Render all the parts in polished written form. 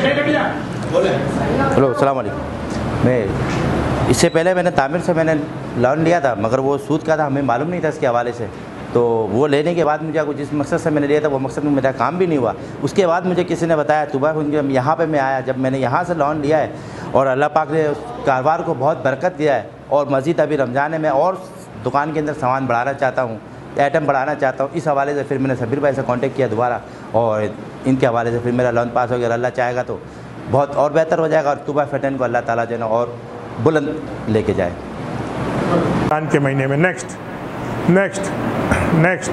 Hello अस्सलाम वालेकुम। मैं इससे पहले मैंने तामिर से लोन लिया था, मगर वो सूद का था, हमें मालूम नहीं था इसके हवाले से। तो वो लेने के बाद मुझे जिस मकसद से मैंने लिया था वो मकसद में मेरा काम भी नहीं हुआ। उसके बाद मुझे किसी ने बताया सुबह यहाँ पे मैं आया, जब मैंने यहाँ से लोन लिया है और अल्लाह पाक ने उस कारोबार को बहुत बरकत दिया है और मज़ीद अभी रमज़ान में और दुकान के अंदर सामान बढ़ाना चाहता हूँ, आइटम बढ़ाना चाहता हूँ। इस हवाले से फिर मैंने सबीर भाई से कांटेक्ट किया दोबारा और इनके हवाले से फिर मेरा लोन पास हो गया। अल्लाह चाहेगा तो बहुत और बेहतर हो जाएगा और तुबा फैटन को अल्लाह ताला जो है और बुलंद लेके जाए रमज़ान के महीने में। Next next next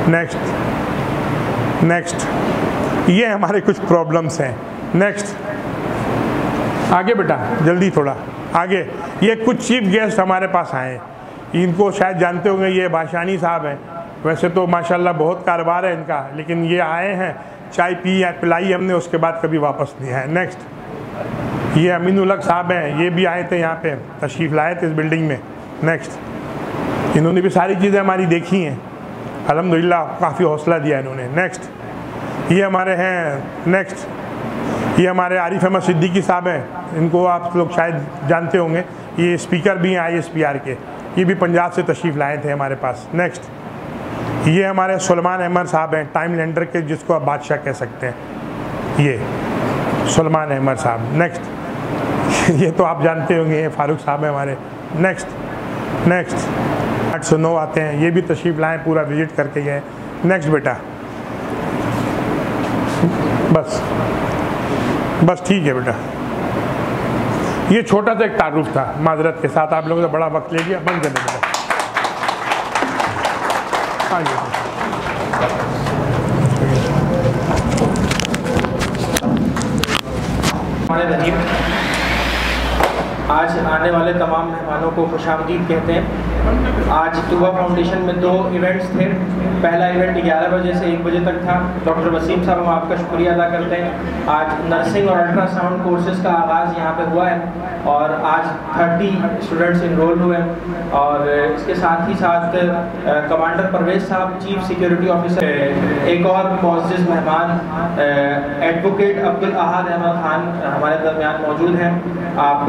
next next ये हमारे कुछ प्रॉब्लम्स हैं। नेक्स्ट आगे बेटा जल्दी थोड़ा आगे। ये कुछ चीफ गेस्ट हमारे पास आए हैं, इनको शायद जानते होंगे, ये बाशानी साहब हैं। वैसे तो माशाल्लाह बहुत कारोबार है इनका, लेकिन ये आए हैं, चाय पी या पिलाई हमने, उसके बाद कभी वापस नहीं आए। नेक्स्ट ये अमीनुल हक साहब हैं, ये भी आए थे यहाँ पे, तशरीफ़ लाए थे इस बिल्डिंग में। नेक्स्ट इन्होंने भी सारी चीज़ें हमारी देखी हैं, अल्हम्दुलिल्लाह काफ़ी हौसला दिया इन्होंने। नेक्स्ट ये हमारे हैं, नेक्स्ट ये हमारे आरिफ अहमद सिद्दीकी साहब हैं, इनको आप लोग शायद जानते होंगे, ये स्पीकर भी हैं ISPR के, ये भी पंजाब से तशरीफ़ लाए थे हमारे पास। नेक्स्ट ये हमारे सुलेमान अहमद साहब हैं, टाइम लेंडर के, जिसको आप बादशाह कह सकते हैं, ये सुलेमान अहमद साहब। नेक्स्ट ये तो आप जानते होंगे, ये फारूक साहब हैं हमारे। नेक्स्ट नेक्स्ट 809 आते हैं, ये भी तशरीफ़ लाएँ, पूरा विजिट करके गए। नेक्स्ट बेटा बस ठीक है बेटा। ये छोटा सा एक तारुफ था, माजरत के साथ आप लोगों ने बड़ा वक्त ले लिया, बंद कर दें बेटा। हाँ जी आज आने वाले तमाम मेहमानों को खुशामदीद कहते हैं। आज तुबा फाउंडेशन में 2 इवेंट्स थे। पहला इवेंट 11 बजे से 1 बजे तक था। डॉक्टर वसीम साहब, हम आपका शुक्रिया अदा करते हैं। आज नर्सिंग और अल्ट्रासाउंड कोर्सेज़ का आगाज़ यहाँ पे हुआ है और आज 30 स्टूडेंट्स इनरोल हुए हैं। और इसके साथ ही साथ कमांडर परवेज़ साहब, चीफ सिक्योरिटी ऑफिसर, एक और मुअज़्ज़िज़ मेहमान एडवोकेट अब्दुल अहद अहमद खान हमारे दरमियान मौजूद हैं। आप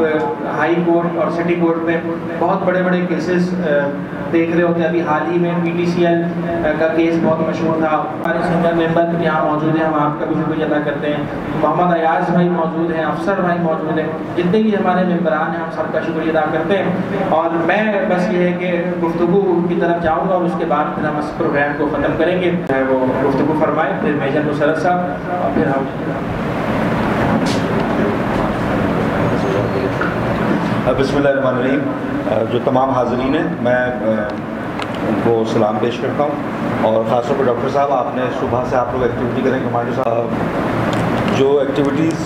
हाई कोर्ट और सिटी कोर्ट में बहुत बड़े बड़े केसेस देख रहे होते हैं। अभी हाल ही में PTCL का केस बहुत मशहूर था। हमारे सीनियर मेंबर यहाँ मौजूद हैं, हम आपका भी शुक्रिया अदा करते हैं। मोहम्मद अयाज भाई मौजूद हैं, अफसर भाई मौजूद हैं, जितने भी हमारे मेंबरान हैं हम सबका शुक्रिया अदा करते हैं। और मैं बस ये है कि गुफ्तगू की तरफ जाऊँगा और उसके बाद फिर हम इस प्रोग्राम को ख़त्म करेंगे। वो गुफ्तगू फरमाएँ, फिर मेजर मुशर्रफ साहब और फिर हम बिस्मिल्लाहिर्रहमानिर्रहीम। जो तमाम हाज़रीन हैं, मैं उनको सलाम पेश करता हूँ और ख़ासतौर पर डॉक्टर साहब, आपने सुबह से आप लोग एक्टिविटी करें। कमांडर साहब, जो एक्टिविटीज़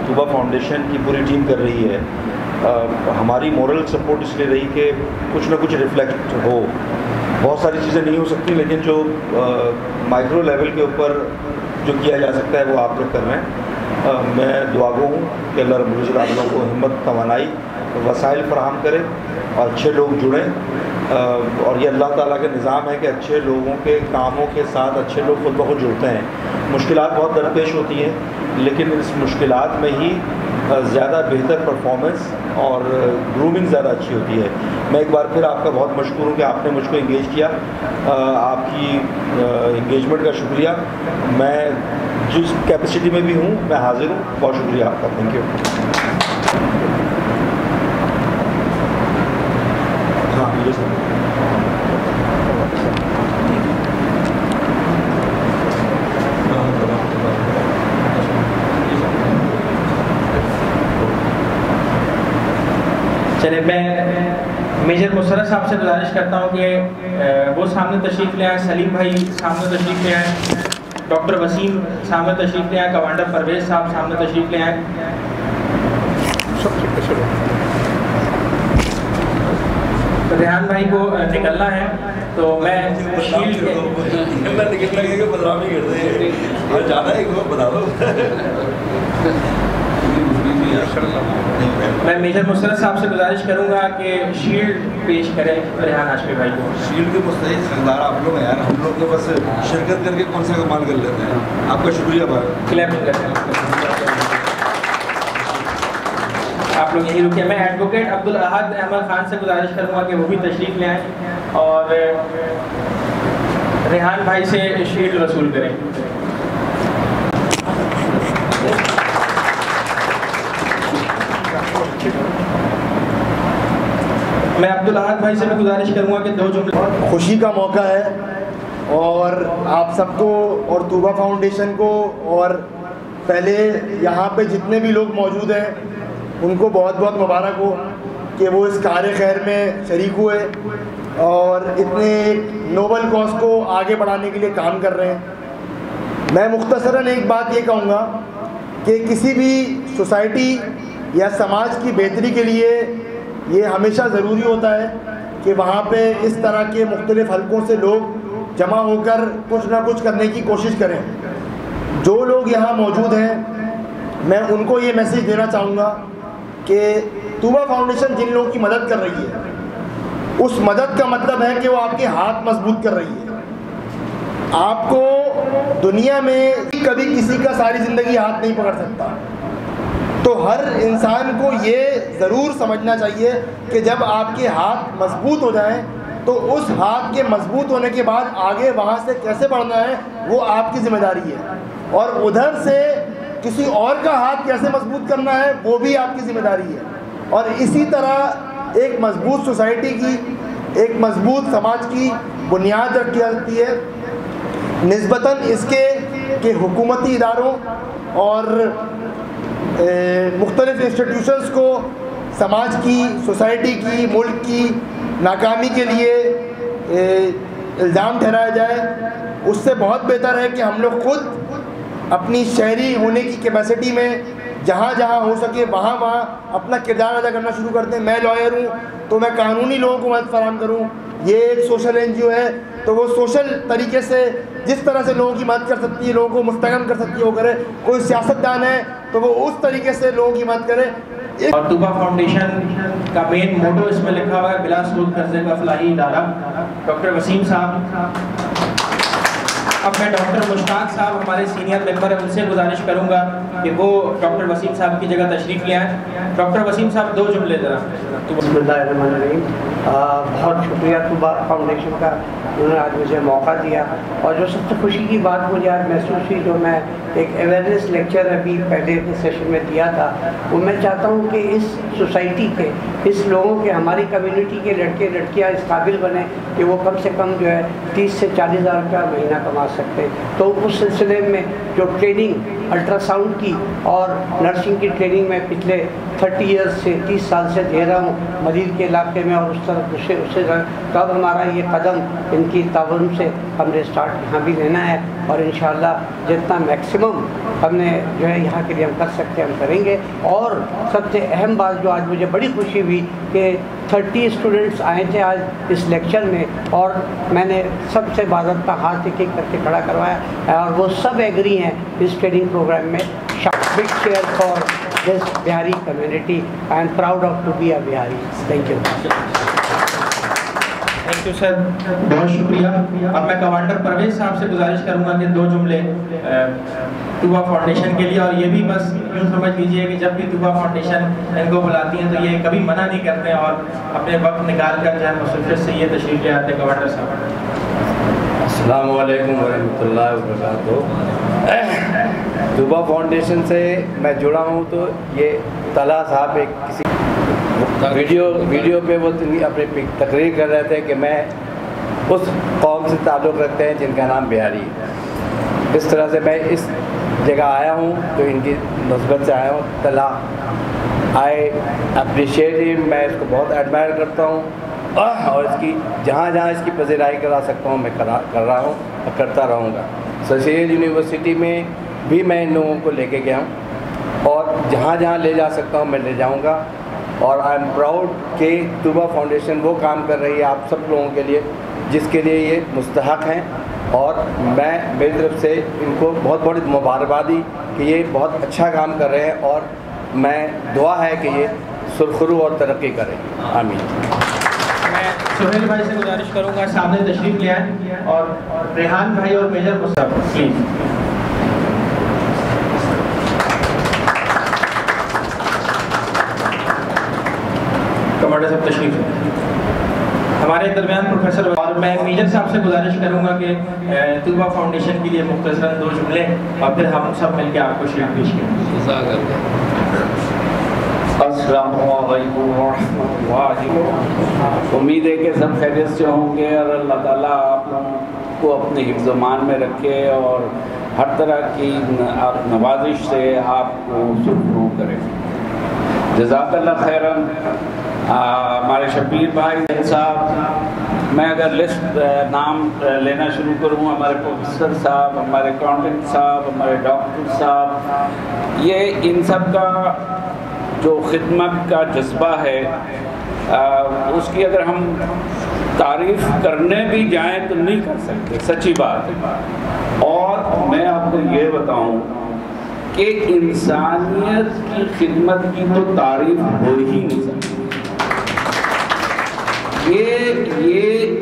तुबा फाउंडेशन की पूरी टीम कर रही है, हमारी मोरल सपोर्ट इसलिए रही कि कुछ ना कुछ रिफ्लेक्ट हो। बहुत सारी चीज़ें नहीं हो सकती, लेकिन जो माइक्रो लेवल के ऊपर जो किया जा सकता है वो आप लोग कर रहे हैं। मैं दुआगो हूँ कि अल्लाह रब्बुल इज़्ज़त आप लोगों को हिम्मत, तवानाई, वसाइल फराहम करे और अच्छे लोग जुड़ें। और ये अल्लाह ताला का निज़ाम है कि अच्छे लोगों के कामों के साथ अच्छे लोग खुद ब खुद जुड़ते हैं। मुश्किलात बहुत दरपेश होती हैं, लेकिन इस मुश्किलात में ही ज़्यादा बेहतर परफॉर्मेंस और ग्रूमिंग ज़्यादा अच्छी होती है। मैं एक बार फिर आपका बहुत मशकूर हूँ कि आपने मुझको इंगेज किया। आपकी इंगेजमेंट का शुक्रिया। मैं जिस कैपेसिटी में भी हूँ मैं हाजिर हूँ। बहुत शुक्रिया आपका, थैंक यू। हाँ मुझे सर चले, मैं मेजर मुशर्रफ साहब से गुजारिश करता हूँ कि वो सामने तशरीफ़ ले आए, सलीम भाई सामने तशरीफ़ ले आए, डॉक्टर वसीम सामने तशरीफ़ ले आए, कमांडर परवेज़ साहब सामने तशरीफ़ ले आए। तो रेहान भाई को निकलना है, तो मैं शील्ड मैं मेजर मुशर्रफ साहब से गुजारिश करूंगा कि शील्ड पेश करें रेहान हाशमी भाई को। शील्ड के मुस्तहिक सरदार आप लोग हैं यार, हम लोग तो बस शिरकत करके कौन सा कमाल कर लेते हैं। आपका शुक्रिया भाई। क्लैप करते हैं। आप लोग यहीं रुके। मैं एडवोकेट अब्दुल अहद अहमद खान से गुजारिश करूँगा कि वो भी तशरीफ़ ले आएँ और रेहान भाई से शील्ड वसूल करें। मैं अब्दुल अहद भाई से भी गुजारिश करूँगा कि 2 जुमले। खुशी का मौका है और आप सबको और तूबा फाउंडेशन को और पहले यहाँ पे जितने भी लोग मौजूद हैं उनको बहुत बहुत मुबारक हो कि वो इस कार्य खैर में शरीक हुए और इतने एक नोबल कॉज को आगे बढ़ाने के लिए काम कर रहे हैं। मैं मुख्तसरन एक बात ये कहूँगा कि किसी भी सोसाइटी या समाज की बेहतरी के लिए ये हमेशा ज़रूरी होता है कि वहाँ पे इस तरह के मुख्तलिफ़ हलकों से लोग जमा होकर कुछ ना कुछ करने की कोशिश करें। जो लोग यहाँ मौजूद हैं मैं उनको ये मैसेज देना चाहूँगा कि तूबा फाउंडेशन जिन लोगों की मदद कर रही है उस मदद का मतलब है कि वो आपके हाथ मजबूत कर रही है। आपको दुनिया में कभी किसी का सारी ज़िंदगी हाथ नहीं पकड़ सकता, तो हर इंसान को ये ज़रूर समझना चाहिए कि जब आपके हाथ मजबूत हो जाएं तो उस हाथ के मजबूत होने के बाद आगे वहाँ से कैसे बढ़ना है वो आपकी ज़िम्मेदारी है, और उधर से किसी और का हाथ कैसे मजबूत करना है वो भी आपकी ज़िम्मेदारी है। और इसी तरह एक मजबूत सोसाइटी की, एक मजबूत समाज की बुनियाद रखी जाती है निस्बतन इसके कि हुकूमती इदारों और मुख्तलिफ़ इंस्टीट्यूशंस को समाज की, सोसाइटी की, मुल्क की नाकामी के लिए इल्ज़ाम ठहराया जाए। उससे बहुत बेहतर है कि हम लोग खुद अपनी शहरी होने की कैपेसिटी में जहाँ जहाँ हो सके वहाँ वहाँ अपना किरदार अदा करना शुरू करते हैं। मैं लॉयर हूँ तो मैं कानूनी लोगों को मदद फराहम करूँ, ये एक सोशल NGO है तो वो सोशल तरीके से जिस तरह से लोगों की मदद कर सकती है, लोगों को मुस्तहकम कर सकती है वो करे। कोई सियासतदान है तो वो उस तरीके से लोगों की मदद करे। और तूबा फाउंडेशन का मेन मोटो इसमें लिखा हुआ है, बिला सूद कर्जे का फलाही इदारा। डॉक्टर वसीम साहब, अब मैं डॉक्टर मुश्ताक साहब हमारे सीनियर मेंबर हैं, उनसे गुजारिश करूंगा कि वो डॉक्टर वसीम साहब की जगह तशरीफ़ ले आएँ। डॉक्टर वसीम साहब 2 जुमले ज़रा। बिस्मिल्लाहिर्रहमानिर्रहीम। बहुत शुक्रिया तूबा फाउंडेशन का, उन्होंने आज मुझे मौका दिया। और जो सबसे खुशी की बात मुझे आज महसूस हुई, जो मैं एक अवेयरनेस लेक्चर अभी पहले के सेशन में दिया था, वो मैं चाहता हूँ कि इस सोसाइटी के, इस लोगों के, हमारी कम्युनिटी के लड़के लड़कियाँ इस काबिल बने कि वो कम से कम जो है 30 से 40 हज़ार रुपया महीना कमा सकते हैं। तो उस सिलसिले में जो ट्रेनिंग अल्ट्रासाउंड की और नर्सिंग की ट्रेनिंग में पिछले 30 ईयर्स से 30 साल से दे रहा हूँ मरीज़ के इलाके में, और उस तरफ उससे कब हमारा ये कदम इनकी ताउन से हमने स्टार्ट यहाँ भी लेना है, और इंशाअल्लाह जितना मैक्सिमम हमने जो है यहाँ के लिए हम कर सकते हैं हम करेंगे। और सबसे अहम बात जो आज मुझे बड़ी खुशी हुई कि 30 स्टूडेंट्स आए थे आज इस लेक्चर में, और मैंने सबसे बाज़ाब्ता हाथ एक एक करके खड़ा करवाया और वो सब एग्री हैं इस ट्रेनिंग प्रोग्राम में। Big share for this Bihari community. I am proud of to be a Bihari. Thank you. Thank you sir, बहुत शुक्रिया। अब मैं कमांडर परवेज साहब से गुजारिश करूंगा कि 2 जुमले तूबा फाउंडेशन के लिए। और ये भी बस यूँ समझ लीजिए कि जब भी तूबा फाउंडेशन इनको बुलाती हैं तो ये कभी मना नहीं करते हैं और अपने वक्त निकाल कर जो है मुसफ़िर से ये तशरीफ़ ले आते हैं। कमांडर साहब। अस्सलाम वालेकुम वरहमतुल्लाहि वबरकातुहू। तूबा फाउंडेशन से मैं जुड़ा हूँ, तो ये तला साहब एक किसी वीडियो पे वो अपनी तकरीर कर रहे थे कि मैं उस कौम से ताल्लुक़ रखते हैं जिनका नाम बिहारी है। इस तरह से मैं इस जगह आया हूँ तो इनकी नस्बत से आया हूँ। तला आई अप्रिशिएट हिम, मैं इसको बहुत एडमायर करता हूँ और इसकी जहाँ जहाँ इसकी पज़ीराई करा सकता हूँ मैं कर रहा हूँ और करता रहूँगा। सर यूनिवर्सिटी में भी मैं इन लोगों को लेके गया हूँ और जहाँ जहाँ ले जा सकता हूँ मैं ले जाऊँगा। और आई एम प्राउड कि तूबा फाउंडेशन वो काम कर रही है आप सब लोगों के लिए जिसके लिए ये मुस्तहक हैं, और मैं मेरी तरफ से इनको बहुत बहुत मुबारकबादी कि ये बहुत अच्छा काम कर रहे हैं, और मैं दुआ है कि ये सुरखरू और तरक्की करें। आमीन। मैं सुहेल भाई से गुजारिश करूंगा सामने तशरीफ़ ले आएँ, और रेहान भाई और मेजर मुस्तफ़ा प्लीज़। बड़े साहब तशरीफ है हमारे दरमियान प्रोफेसर। और मैं मेजर साहब से गुजारिश करूंगा कि तूबा फाउंडेशन के लिए मुख्तसरन 2 जुमले और फिर हम सब मिलकर आपको शेयर पेश करें। अस्सलाम वालेकुम उम्मीद है कि सब खैरियत से होंगे और अल्लाह ताला आप लोगों को अपने हिफ्ज़-ओ-मान में रखे और हर तरह की नवाजिश से आपको सुरखरू करे। जज़ाकल्लाह खैरन। हमारे शबीर भाई साहब, मैं अगर लिस्ट नाम लेना शुरू करूँ, हमारे प्रोफेसर साहब, हमारे अकाउंटेंट साहब, हमारे डॉक्टर साहब, ये इन सब का जो खिदमत का जज्बा है उसकी अगर हम तारीफ़ करने भी जाएं तो नहीं कर सकते, सच्ची बात है। और मैं आपको ये बताऊं कि इंसानियत की खिदमत की तो तारीफ़ हो ही नहीं सकती। ये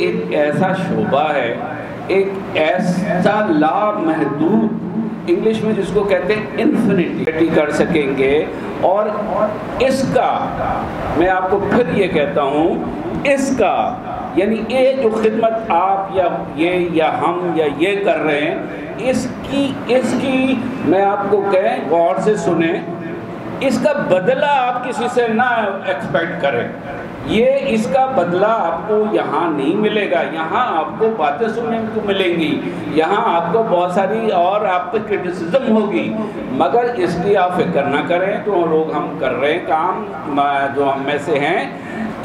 एक ऐसा शोबा है, एक ऐसा लामहदूद, इंग्लिश में जिसको कहते हैं इन्फिनिटी कर सकेंगे। और इसका मैं आपको फिर ये कहता हूँ, इसका यानी ये जो खिदमत आप या हम ये कर रहे हैं, इसकी मैं आपको कहें, गौर से सुने, इसका बदला आप किसी से ना एक्सपेक्ट करें। ये इसका बदला आपको यहाँ नहीं मिलेगा। यहाँ आपको बातें सुनने को मिलेंगी, यहाँ आपको बहुत सारी और आपको क्रिटिसिज्म होगी, मगर इसकी आप फिक्र ना करें। जो लोग हम कर रहे हैं काम, जो हम में से हैं,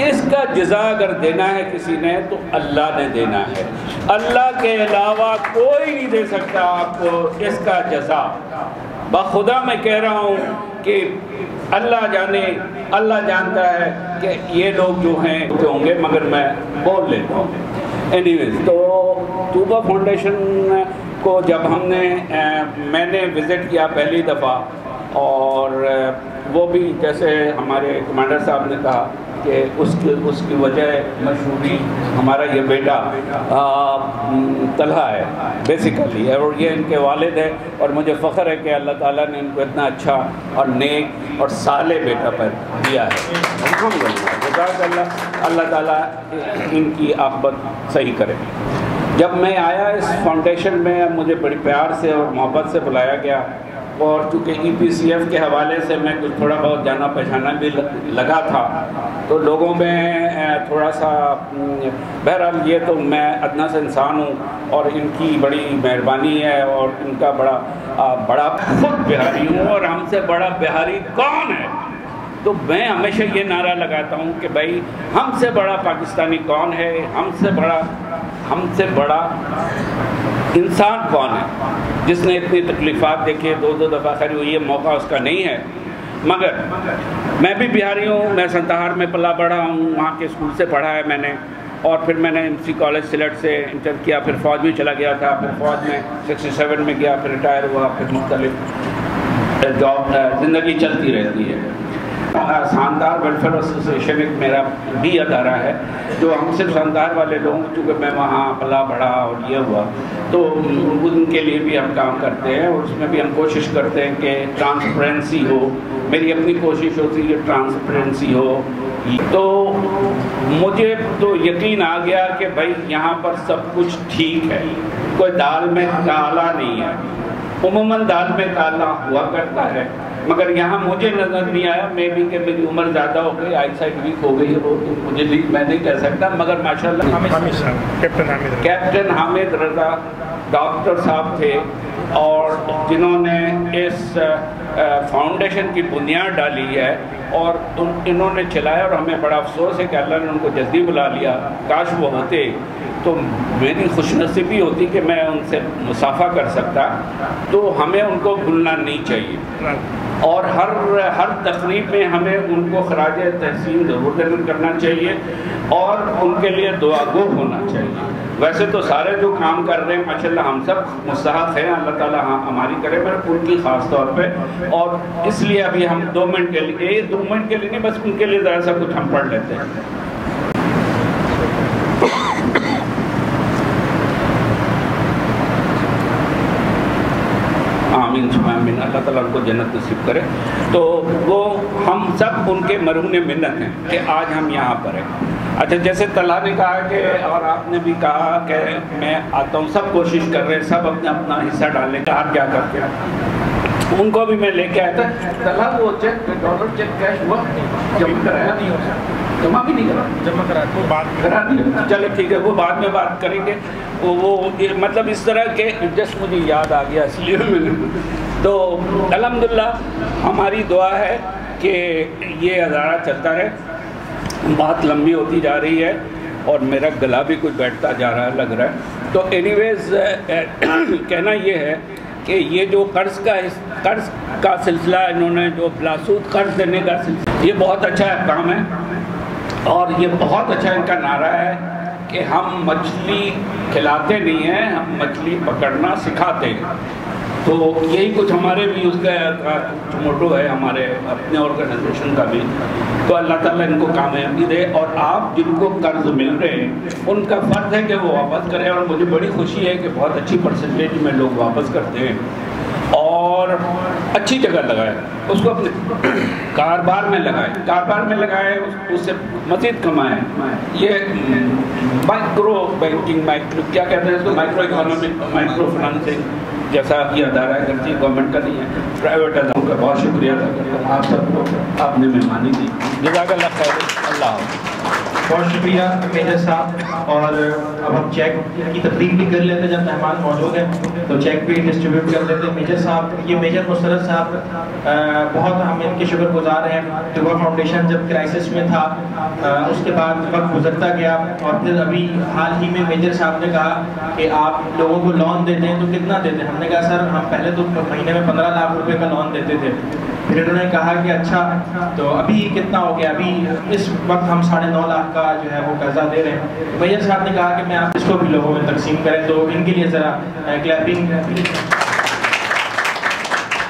इसका जज़ा अगर देना है किसी ने तो अल्लाह ने देना है। अल्लाह के अलावा कोई नहीं दे सकता आपको इसका जज़ा। बखुदा मैं कह रहा हूँ कि अल्लाह जाने, अल्लाह जानता है कि ये लोग जो हैं होंगे, मगर मैं बोल लेता हूँ। एनीवेज, तो तूबा फाउंडेशन को जब मैंने विज़िट किया पहली दफ़ा, और वो भी जैसे हमारे कमांडर साहब ने कहा कि उसकी वजह मशहूरी हमारा ये बेटा तलहा है बेसिकली, और ये इनके वालिद है। और मुझे फ़ख्र है कि अल्लाह ताला ने इनको इतना अच्छा और नेक और साले बेटा पर दिया है। अल्हम्दुलिल्लाह, अल्लाह ताला इनकी आक़िबत सही करे। जब मैं आया इस फाउंडेशन में, मुझे बड़ी प्यार से और मोहब्बत से बुलाया गया, और चूँकि EPCF के हवाले से मैं कुछ थोड़ा बहुत जाना पहचाना भी लगा था, तो लोगों में थोड़ा सा, बहरहाल ये तो मैं अदना से इंसान हूँ और इनकी बड़ी मेहरबानी है, और इनका बड़ा खुद बिहारी हूँ, और हमसे बड़ा बिहारी कौन है। तो मैं हमेशा ये नारा लगाता हूँ कि भाई हमसे बड़ा पाकिस्तानी कौन है, हमसे बड़ा इंसान कौन है जिसने इतनी तकलीफ़ात देखी, 2 दफ़ा खैर ये मौका उसका नहीं है। मगर मैं भी बिहारी हूँ, मैं संतहार में पला बढ़ा हूँ, वहाँ के स्कूल से पढ़ा है मैंने, और फिर मैंने MC कॉलेज सिलेट से इंटर किया, फिर फ़ौज में चला गया था, फिर फ़ौज में 67 में गया, फिर रिटायर हुआ, फिर मुख्तलिफ जॉब, ज़िंदगी चलती रहती है। शानदार वेलफेयर एसोसिएशन एक मेरा भी अदारा है, जो हम सिर्फ शानदार वाले लोग, चूँकि मैं वहाँ पला बढ़ा और ये हुआ, तो उनके लिए भी हम काम करते हैं, और उसमें भी हम कोशिश करते हैं कि ट्रांसपेरेंसी हो। मेरी अपनी कोशिश होती है ट्रांसपेरेंसी हो। तो मुझे तो यकीन आ गया कि भाई यहाँ पर सब कुछ ठीक है, कोई दाल में काला नहीं है। उम्मन दाल में काला हुआ करता है, मगर यहाँ मुझे नज़र नहीं आया। मे भी कि मेरी उम्र ज़्यादा हो गई, आई साइट वीक हो गई है, वो तो मुझे मैं नहीं कह सकता, मगर माशाल्लाह कैप्टन हामिद रज़ा डॉक्टर साहब थे, और जिन्होंने इस फाउंडेशन की बुनियाद डाली है, और इन्होंने चलाया, और हमें बड़ा अफसोस है कि अल्लाह ने उनको जल्दी बुला लिया। काश वो होते तो मेरी खुशनसीबी होती कि मैं उनसे मुसाफा कर सकता। तो हमें उनको भूलना नहीं चाहिए, और हर तकरीब में हमें उनको खराज तहसीन ज़रूर दर्ज करना चाहिए, और उनके लिए दुआगो होना चाहिए। वैसे तो सारे जो काम कर रहे हैं माशाल्लाह हम सब मुस्तहक़ हैं, अल्लाह ताला हमारी करे, पर उनकी ख़ास तौर पे। और इसलिए अभी हम 2 मिनट के लिए, 2 मिनट के लिए नहीं, बस उनके लिए ज़रा सा कुछ हम पढ़ लेते हैं। आमीन आमीन सुमा आमीन, अल्लाह ताला उनको जन्नत नसीब करे। तो वो हम सब उनके मरहून मिन्नत हैं कि आज हम यहाँ पर हैं। अच्छा, जैसे तला ने कहा कि और आपने भी कहा कि मैं आता हूँ, सब कोशिश कर रहे हैं, सब अपना अपना हिस्सा डालने का, आप क्या करते हैं, उनको भी मैं लेके आया था। तला वो चेक, डॉलर चेक कैश हुआ, जमा कराया नहीं हो, जमा भी नहीं करा, जमा करा तो बात करा दिया, चलो ठीक है, वो बाद में बात करेंगे। वो मतलब इस तरह के जस्ट मुझे याद आ गया इसलिए मैंने। तो अल्हम्दुलिल्लाह हमारी दुआ है कि ये अदारा चलता रहे, बात लंबी होती जा रही है और मेरा गला भी कुछ बैठता जा रहा है लग रहा है। तो एनीवेज कहना ये है कि ये जो कर्ज़ का सिलसिला, इन्होंने जो बिलासूद कर्ज़ देने का सिलसिला, ये बहुत अच्छा काम है और ये बहुत अच्छा इनका नारा है कि हम मछली खिलाते नहीं हैं, हम मछली पकड़ना सिखाते हैं। तो यही कुछ हमारे भी उसका मोटो है, हमारे अपने ऑर्गेनाइजेशन का भी। तो अल्लाह ताला इनको कामयाबी दे और आप जिनको कर्ज मिल रहे हैं उनका फ़र्ज़ है कि वो वापस करें। और मुझे बड़ी खुशी है कि बहुत अच्छी परसेंटेज में लोग वापस करते हैं और अच्छी जगह लगाए, उसको अपने कारोबार में लगाए, उससे मज़ीद कमाएँ। ये माइक्रो बैंकिंग, क्या कहते हैं इसको, माइक्रो इकोनॉमिक, माइक्रो फाइनेंसिंग जैसा ये अदारा है, करती गवर्नमेंट का नहीं है, प्राइवेट अदारों का बहुत शुक्रिया अदा करता हूँ आप सबको, आपने मेहमानी दी, जज़ाकल्लाह खैर, अल्लाह। बहुत शुक्रिया मेजर साहब। और अब हम चेक की तकरीब भी कर लेते हैं, जब मेहमान मौजूद हैं तो चेक भी डिस्ट्रीब्यूट कर लेते हैं। मेजर साहब, ये मेजर मुसरत साहब बहुत हम इनके शुक्रगुजार हैं। तुबा फाउंडेशन जब क्राइसिस में था, उसके बाद वक्त गुजरता गया और फिर अभी हाल ही में मेजर साहब ने कहा कि आप लोगों को लोन देते हैं तो कितना देते हैं। हमने कहा सर हम पहले तो महीने में 15 लाख रुपए का लोन देते थे। फिर इन्होंने कहा कि अच्छा तो अभी कितना हो गया, अभी इस वक्त हम 9.5 लाख का जो है वो कर्जा दे रहे हैं। मेजर साहब ने कहा कि मैं आप इसको भी लोगों में तकसीम करें, तो इनके लिए ज़रा क्लैपिंग।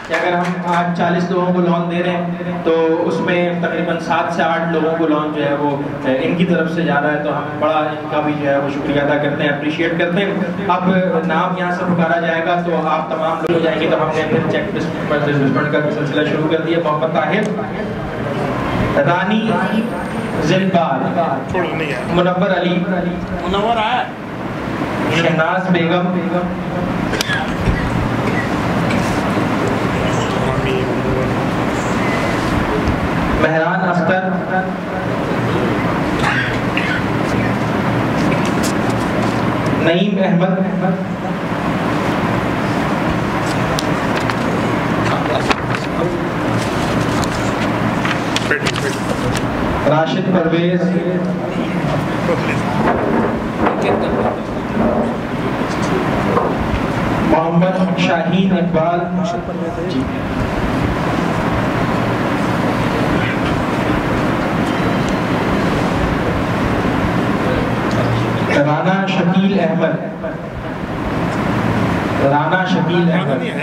कि अगर हम आज 40 लोगों को लोन दे रहे हैं तो उसमें तकरीबन 7 से 8 लोगों को लोन जो है वो इनकी तरफ से जा रहा है, तो हम बड़ा इनका भी जो है वो शुक्रिया अदा करते हैं, अप्रिशिएट करते हैं। अब नाम यहाँ से पुकारा जाएगा तो आप तमाम लोग हो जाएंगे, तो हमने फिर चेक डिस्ट्रीब्यूशन का सिलसिला शुरू कर दिया। मोहम्मद ताहिर, रानी जिलबार, मुनव्वर अली, शहनाज बेगम, मेहरान अख्तर, नईम अहमद, राशिद परवेज, मोहम्मद शाहीन इकबाल, राना शकील अहमद,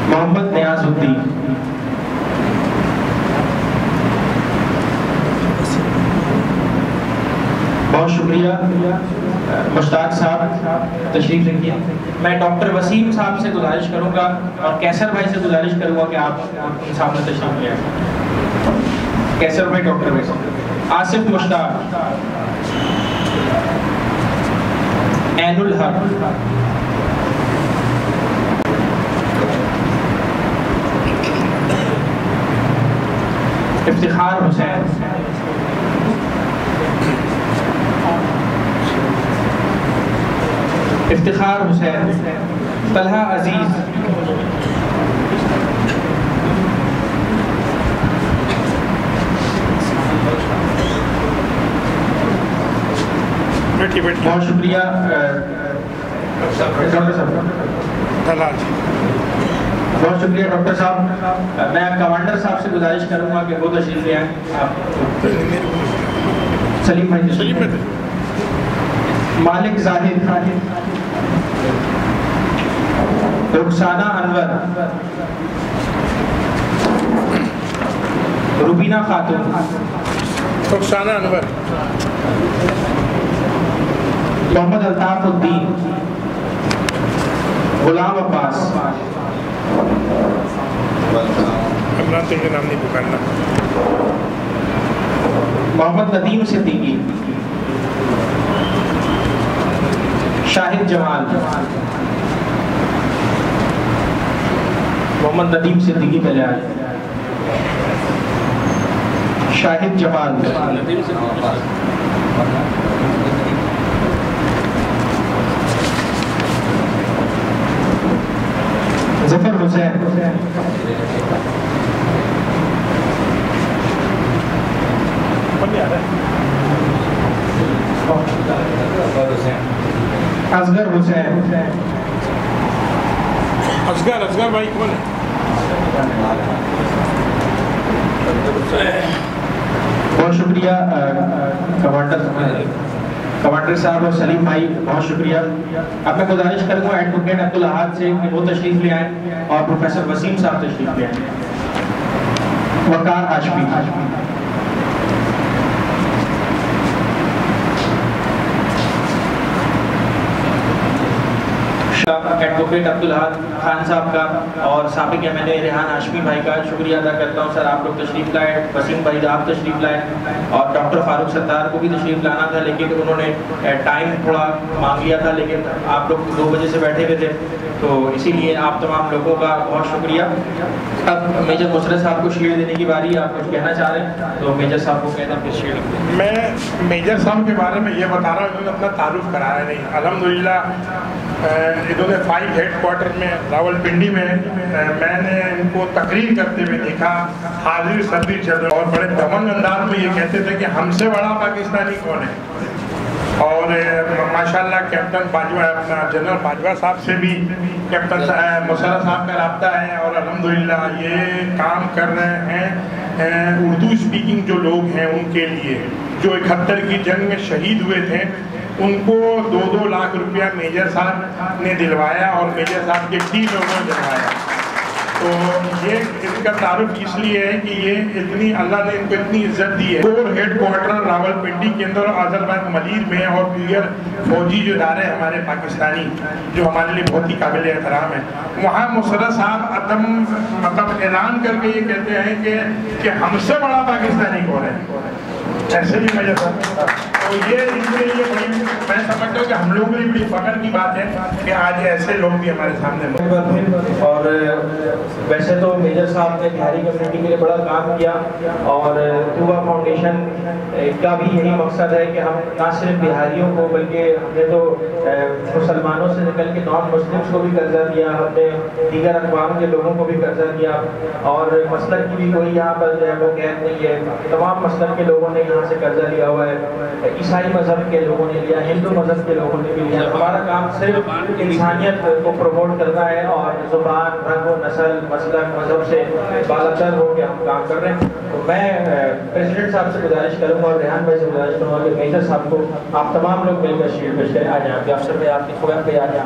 मोहम्मद नियाजुद्दीन, बहुत शुक्रिया। मुश्ताक साहब तशरीफ रखिए। मैं डॉक्टर वसीम साहब से गुजारिश करूंगा और कैसर भाई से गुजारिश करूंगा कि आप उनके सामने तशरीफ ले आए। कैसर भाई, डॉक्टर वसीम, आसिफ मुश्ताक, ऐनुल हक, इफ्तिखार हुसैन, तलहा अजीज, बहुत शुक्रिया डॉक्टर साहब, बहुत शुक्रिया डॉक्टर साहब। मैं कमांडर साहब से गुजारिश करूंगा कि वो तशरीफ ले आए। सलीम भाई, मालिक जाहिद, रुखसाना अनवर, रुबीना खातून, रुखसाना अनवर, मोहम्मद अल्ताफ उद्दीन, गुलाम अब्बास, इमरान तुझे नाम नहीं पुकारना। मोहम्मद नदीम सिद्दीकी, शाहिद जमाल, मोहम्मद नदीम सिद्दीकी पहले आ जाए, शाहिद जमाल, जफर हुसैन, असगर हुसैन, असगर भाई कौन है? बहुत शुक्रिया कमांडर साहब और सलीम भाई, बहुत शुक्रिया। अब मैं गुजारिश करूंगा एडवोकेट अब्दुल अहाद से कि वो तशरीफ ले आए और प्रोफेसर वसीम साहब तशरीफ ले आए। वकार हाशमी, एडवोकेट अब्दुल अहाद खान साहब का और साबिक MLA रेहान हाशमी भाई का शुक्रिया अदा करता हूँ। सर आप लोग तशरीफ़ लाए, वसीम भाई आप तशरीफ़ लाए और डॉक्टर फारूक सत्तार को भी तशरीफ़ लाना था, लेकिन उन्होंने टाइम थोड़ा मांग लिया था, लेकिन आप लोग 2 बजे से बैठे हुए थे, तो इसीलिए आप तमाम लोगों का बहुत शुक्रिया। अब मेजर मुशर्रफ साहब को शील्ड देने की बारी, आप कुछ कहना चाह रहे हैं तो मेजर साहब को कहना फिर शील्ड। मैं मेजर साहब के बारे में ये बता रहा हूँ, इन्होंने अपना तारुफ कराया नहीं। अल्हम्दुलिल्लाह इन्होंने 5 हेडक्वार्टर में रावलपिंडी में मैंने इनको तकरीर करते हुए देखा, हाजिर सर्दी चल रही और बड़े दमन अंदाज में ये कहते थे कि हमसे बड़ा पाकिस्तानी कौन है। और माशाल्लाह कैप्टन बाजवा, अपना जनरल बाजवा साहब से भी कैप्टन मुशर्रफ साहब का रब्ता है और अल्हम्दुलिल्लाह ये काम कर रहे हैं उर्दू स्पीकिंग जो लोग हैं उनके लिए, जो 71 की जंग में शहीद हुए थे उनको 2-2 लाख रुपया मेजर साहब ने दिलवाया और मेजर साहब के टीम लोगों ने दिलवाया। तो ये इनका तारुफ इसलिए है कि ये इतनी अल्लाह ने इनको इतनी इज्जत दी है। 4 हेडक्वार्टर रावलपिंडी के अंदर आज़रबाईजान मलीर में और दीगर फौजी जो इदारे हमारे पाकिस्तानी जो हमारे लिए बहुत ही काबिल एहतराम है, वहाँ मुशर्रफ साहब मतलब ऐलान करके ये कहते हैं कि हमसे बड़ा पाकिस्तानी कौन है। ऐसे भी मेजर साहब, तो ये इनके लिए बड़ी, मैं समझता हूँ कि हम लोगों के लिए बड़ी फख्र की बात है कि आज ऐसे लोग भी हमारे सामने। और वैसे तो मेजर साहब ने बिहारी कम्युनिटी के लिए बड़ा काम किया और तूबा फाउंडेशन का भी यही मकसद है कि हम ना सिर्फ बिहारियों को बल्कि हमने तो मुसलमानों से निकल के नॉन मुस्लिम्स को भी कर्जा दिया, हमने दीगर अक़वाम के लोगों को भी कर्जा दिया और मसलक की भी कोई यहाँ पर जो है वो कैद नहीं है। तमाम मसलक के लोगों ने यहाँ से कर्जा लिया हुआ है, ईसाई मजहब के लोगों ने लिया, हिंदू मजहब के लोगों ने भी लिया। हमारा काम सिर्फ इंसानियत को प्रमोट करना है और ज़ुबान, रंग, नस्ल, मसलक, मजहब से बालातर हो के हम काम कर रहे हैं। तो मैं प्रेसिडेंट साहब से गुजारिश करूँगा और रेहान भाई से गुजारिश करूँगा कि मेजर साहब को आप तमाम लोग मिलकर शील्ड पेश करें। आ जाए आपके अफसर पे, आपकी खुदा पे आ जाए,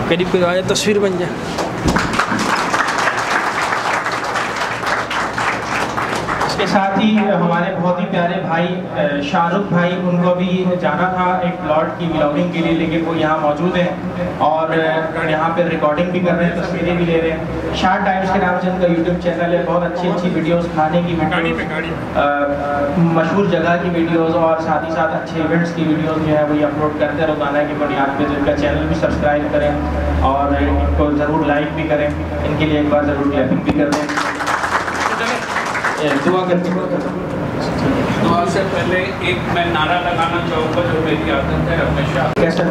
करीब कोई आए तस्वीर बन जाए। इसके साथ ही हमारे बहुत ही प्यारे भाई शाहरुख भाई, उनको भी जाना था एक प्लॉट की व्लॉगिंग के लिए, लेकिन वो यहाँ मौजूद हैं और यहाँ पे रिकॉर्डिंग भी कर रहे हैं, तस्वीरें भी ले रहे हैं। शार्ट टाइम्स के नाम से उनका यूट्यूब चैनल है, बहुत अच्छी अच्छी वीडियोस, खाने की वीडियोस, मशहूर जगह की वीडियोस और साथ ही साथ अच्छे इवेंट्स की वीडियोस जो है वही अपलोड करते हैं रोजाना की बुनियाद पे। तो इनका चैनल भी सब्सक्राइब करें और इनको ज़रूर लाइक भी करें, इनके लिए एक बार ज़रूर क्लैपिंग भी कर दें। दुआ करके दुआ से पहले एक मैं नारा लगाना चाहूँगा जो मेरी आदत है हमेशा। कैसा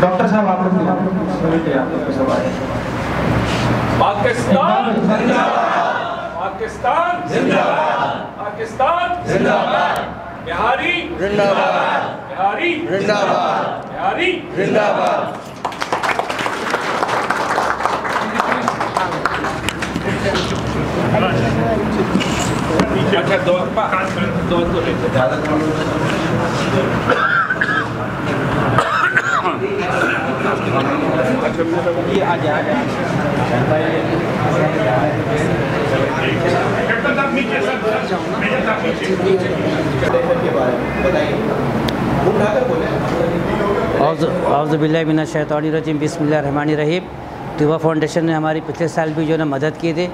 डॉक्टर साहब आप लोग सवाल है। पाकिस्तान जिंदाबाद, पाकिस्तान जिंदाबाद, पाकिस्तान जिंदाबाद, बिहारी जिंदाबाद, बिहारी जिंदाबाद, बिहारी जिंदाबाद। अच्छा दो लेते ये आ जाए कैप्टन साहब नीचे, सर मेजर साहब नीचे। औज़ुबिल्लाहिमिनश्शैतानिर्रजीम बिस्मिल्लाहिर्रहमानिर्रहीम। तूबा फाउंडेशन ने हमारी पिछले साल भी जो है मदद की थी,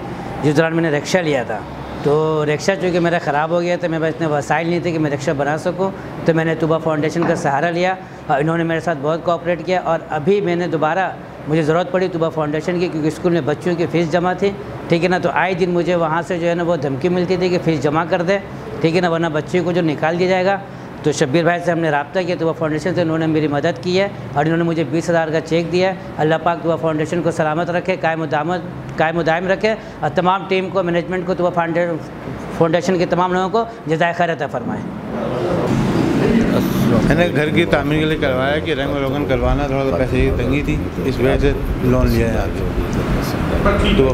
जिस दौरान मैंने रिक्शा लिया था। तो रिक्शा चूँकि मेरा ख़राब हो गया था, मेरे पास इतने वसाइल नहीं थे कि मैं रिक्शा बना सकूँ, तो मैंने तूबा फाउंडेशन का सहारा लिया और इन्होंने मेरे साथ बहुत कोऑपरेट किया। और अभी मैंने दोबारा मुझे ज़रूरत पड़ी तूबा फाउंडेशन की, क्योंकि स्कूल में बच्चों की फ़ीस जमा थी, ठीक है ना। तो आए दिन मुझे वहाँ से जो है ना वो धमकी मिलती थी कि फ़ीस जमा कर दे, ठीक है ना, वरना बच्चे को जो निकाल दिया जाएगा। तो शब्बीर भाई से हमने रब्ता किया, तूबा फाउंडेशन से उन्होंने मेरी मदद की है और इन्होंने मुझे 20,000 का चेक दिया है। अल्लाह पाक तूबा फाउंडेशन को सलामत रखे, कायम दायम रखे और तमाम टीम को, मैनेजमेंट को, तूबा फाउंडेशन के तमाम लोगों को जज़ाए खैर अता फरमाए। मैंने घर की तामीर के लिए करवाया कि रंग रोगन करवाना, थोड़ा सा पैसे की तंगी थी, इस वजह से लोन लिया है। तो